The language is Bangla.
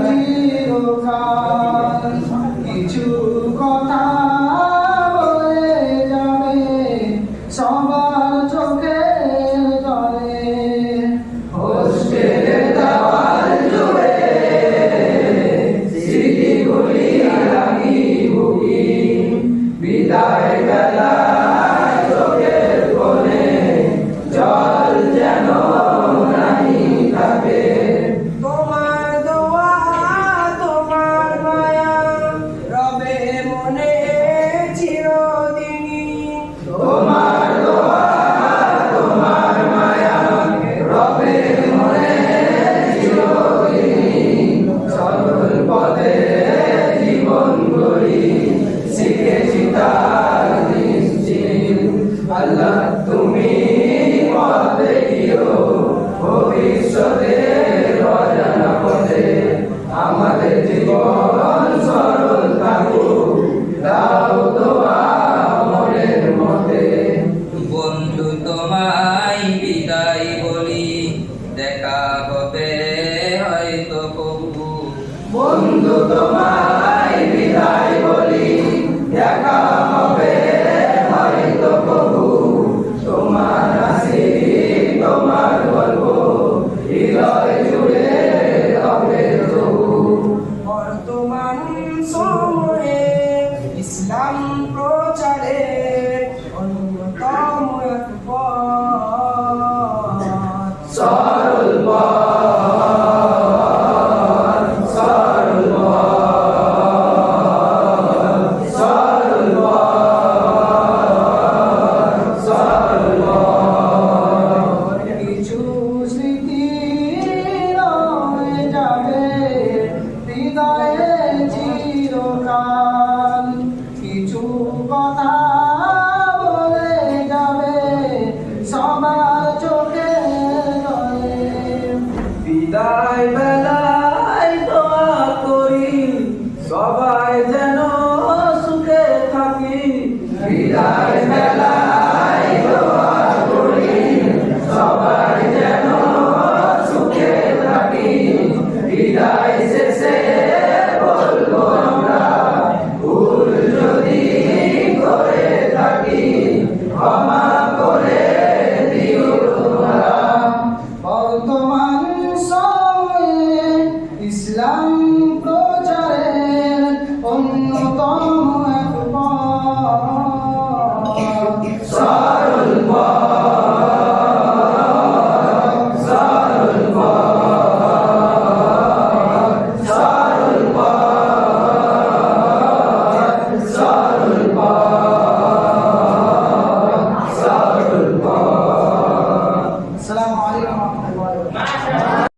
চিরকাল কিছু কথা বলে যাবে সবার চোখের জলে হোস্টেলের দেওয়াল জুড়ে স্মৃতিগুলি লাগি বুকি বিদায় বেলায় চোখের কোণে জল যেন নাই থাকে তোমার দোয়া তোমার মায়া রবে মনে চিরদিনই তোমার দোয়া তোমার মায়া রবে মনে চিরদিনই সরল পথে জীবন গড়ি শিখেছি তার নিশ্চিত আল্লাহ তুমি পথ দেখিও ভবিষ্যতের অজানা পথে আমাদের জীবন সরল থাকুক দাও দোয়া মনের মতে বন্ধু তোমায় বিদায় বলি দেখা হবে হয়তো কবু বন্ধু তোমায় বিদায় বলি দেখা হবে হয়তো কবু তোমার হাসি তোমার গল্প হৃদয় জুড়ে হবে তবু বর্তমান সময়ে ইসলাম প্রচারে অন্যতম এক পথ সরল পথ সরল পথ সরল পথ সরল পথ কিছু স্মৃতি রয়ে যাবে হৃদয়ে চিরকাল কিছু কথা বলে যাবে সবার চোখে জলে বিদায় বেলায় দোয়া করি সবাই যেন সুখে থাকি বিদায় বেলায় দোয়া করি সবাই যেন সুখে থাকি বিদায় শেষে বলবো আমরা ভুল যদি করে থাকি ক্ষমা করে দিও তোমরা বর্তমান সময়ে ইসলাম